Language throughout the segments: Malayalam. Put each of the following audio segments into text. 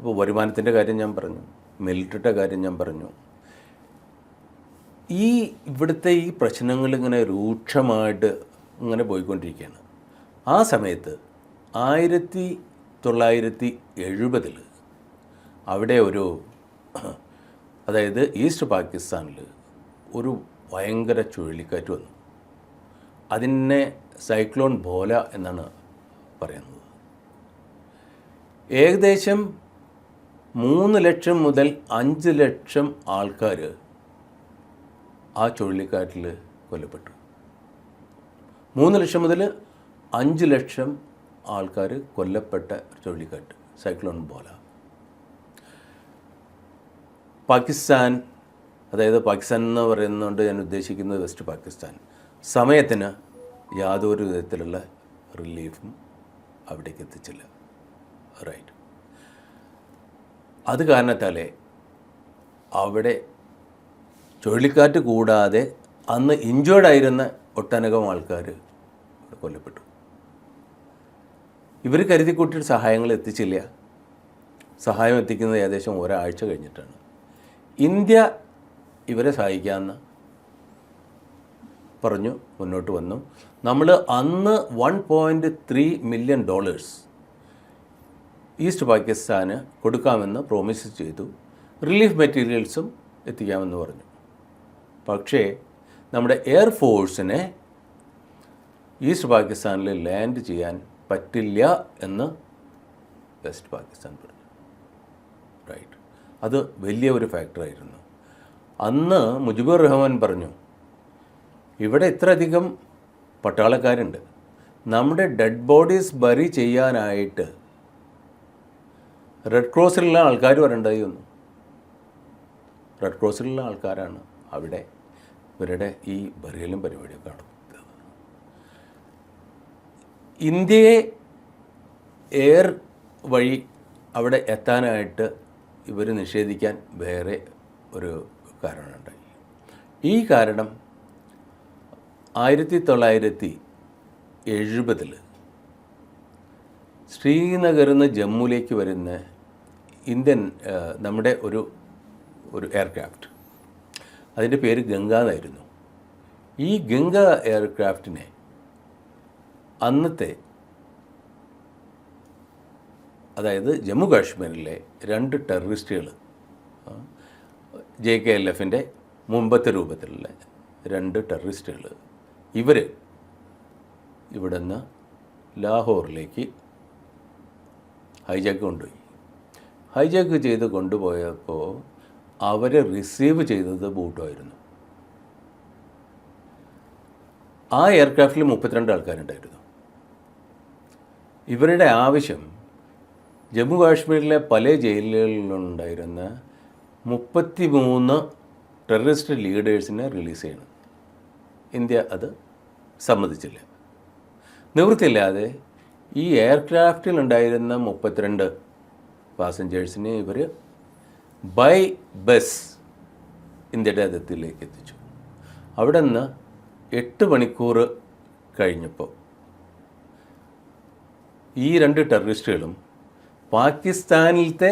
അപ്പോൾ വരുമാനത്തിൻ്റെ കാര്യം ഞാൻ പറഞ്ഞു, മിലിറ്ററിയുടെ കാര്യം ഞാൻ പറഞ്ഞു. ഇവിടുത്തെ ഈ പ്രശ്നങ്ങൾ ഇങ്ങനെ രൂക്ഷമായിട്ട് ഇങ്ങനെ പോയിക്കൊണ്ടിരിക്കുകയാണ്. ആ സമയത്ത് 1970 അവിടെ അതായത് ഈസ്റ്റ് പാകിസ്ഥാനിൽ ഒരു ഭയങ്കര ചുഴലിക്കാറ്റ് വന്നു. അതിനെ സൈക്ലോൺ ഭോല എന്നാണ് പറയുന്നത്. ഏകദേശം 3 ലക്ഷം മുതൽ 5 ലക്ഷം ആൾക്കാർ ആ ചുഴലിക്കാറ്റിൽ കൊല്ലപ്പെട്ടു. 3 ലക്ഷം മുതൽ 5 ലക്ഷം ആൾക്കാർ കൊല്ലപ്പെട്ട ചുഴലിക്കാറ്റ് സൈക്ലോൺ ഭോല. പാകിസ്ഥാൻ, അതായത് പാകിസ്ഥാൻ എന്ന് പറയുന്നതുകൊണ്ട് ഞാൻ ഉദ്ദേശിക്കുന്നത് വെസ്റ്റ് പാകിസ്ഥാൻ, സമയത്തിന് യാതൊരു വിധത്തിലുള്ള റിലീഫും അവിടേക്ക് എത്തിച്ചില്ല. റൈറ്റ്. അത് കാരണത്താലേ അവിടെ ചുഴലിക്കാറ്റ് കൂടാതെ അന്ന് ഇഞ്ചേർഡായിരുന്ന ഒട്ടനേകം ആൾക്കാർ കൊല്ലപ്പെട്ടു. ഇവർ കരുതിക്കൂട്ടിയിട്ട് സഹായങ്ങൾ എത്തിച്ചില്ല. സഹായം എത്തിക്കുന്നത് ഏകദേശം ഒരാഴ്ച കഴിഞ്ഞിട്ടാണ്. ഇന്ത്യ ഇവരെ സഹായിക്കാമെന്ന് പറഞ്ഞു മുന്നോട്ട് വന്നു. നമ്മൾ അന്ന് $1.3 മില്യൺ ഈസ്റ്റ് പാകിസ്ഥാന് കൊടുക്കാമെന്ന് പ്രോമിസ് ചെയ്തു. റിലീഫ് മെറ്റീരിയൽസും എത്തിക്കാമെന്ന് പറഞ്ഞു. പക്ഷേ നമ്മുടെ എയർഫോഴ്സിനെ ഈസ്റ്റ് പാകിസ്ഥാനിൽ ലാൻഡ് ചെയ്യാൻ പറ്റില്ല എന്ന് വെസ്റ്റ് പാകിസ്ഥാൻ പറഞ്ഞു. റൈറ്റ്. അത് വലിയ ഒരു ഫാക്ടറായിരുന്നു. അന്ന് മുജിബുർ റഹ്മാൻ പറഞ്ഞു, ഇവിടെ ഇത്രയധികം പട്ടാളക്കാരുണ്ട്, നമ്മുടെ ഡെഡ് ബോഡീസ് ബറി ചെയ്യാനായിട്ട് റെഡ് ക്രോസിലുള്ള ആൾക്കാർ വരണ്ടായി വന്നു. റെഡ് ക്രോസിലുള്ള ആൾക്കാരാണ് അവിടെ ഇവരുടെ ഈ ബറിയലും പരിപാടിയൊക്കെ നടത്തുന്നത്. ഇന്ത്യയെ എയർ വഴി അവിടെ എത്താനായിട്ട് ഇവർ നിഷേധിക്കാൻ വേറെ ഒരു കാരണമുണ്ടായി. ഈ കാരണം 1970 ശ്രീനഗറിൽ നിന്ന് ജമ്മുവിലേക്ക് വരുന്ന ഇന്ത്യൻ നമ്മുടെ ഒരു എയർക്രാഫ്റ്റ്, അതിൻ്റെ പേര് ഗംഗ എന്നായിരുന്നു. ഈ ഗംഗ എയർക്രാഫ്റ്റിനെ അന്നത്തെ, അതായത് ജമ്മു കാശ്മീരിലെ 2 ടെററിസ്റ്റുകൾ, JKLFൻ്റെ മുമ്പത്തെ രൂപത്തിലുള്ള 2 ടെററിസ്റ്റുകൾ, ഇവർ ഇവിടെ നിന്ന് ലാഹോറിലേക്ക് ഹൈജാക്ക് കൊണ്ടുപോയി. ഹൈജാക്ക് ചെയ്ത് കൊണ്ടുപോയപ്പോൾ അവരെ റിസീവ് ചെയ്തത് ബൂട്ടുമായിരുന്നു. ആ എയർക്രാഫ്റ്റിൽ 32 ആൾക്കാരുണ്ടായിരുന്നു. ഇവരുടെ ആവശ്യം ജമ്മു കാശ്മീരിലെ പല ജയിലുകളിലുണ്ടായിരുന്ന 33 ടെററിസ്റ്റ് ലീഡേഴ്സിനെ റിലീസ് ചെയ്യണം. ഇന്ത്യ അത് സമ്മതിച്ചില്ല. നിവൃത്തിയില്ലാതെ ഈ എയർക്രാഫ്റ്റിലുണ്ടായിരുന്ന 32 പാസഞ്ചേഴ്സിനെ ഇവർ ബൈ ബസ് ഇന്ത്യയുടെ അതിർത്തിയിലേക്ക് എത്തിച്ചു. അവിടെ നിന്ന് 8 മണിക്കൂർ കഴിഞ്ഞപ്പോൾ ഈ 2 ടെററിസ്റ്റുകളും പാകിസ്ഥാനിലത്തെ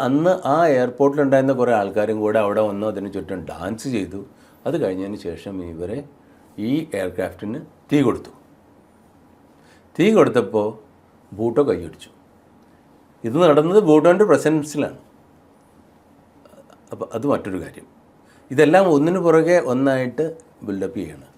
അന്ന് ആ എയർപോർട്ടിലുണ്ടായിരുന്ന കുറേ ആൾക്കാരും കൂടെ അവിടെ വന്ന് അതിന് ചുറ്റും ഡാൻസ് ചെയ്തു. അത് കഴിഞ്ഞതിന് ശേഷം ഇവരെ ഈ എയർക്രാഫ്റ്റിന് തീ കൊടുത്തു. തീ കൊടുത്തപ്പോൾ ബൂട്ടോ കൈയടിച്ചു. ഇത് നടന്നത് ബൂട്ടോൻ്റെ പ്രസൻസിലാണ്. അപ്പോൾ അത് മറ്റൊരു കാര്യം. ഇതെല്ലാം ഒന്നിനു പുറകെ ഒന്നായിട്ട് ബിൽഡപ്പ് ചെയ്യണം.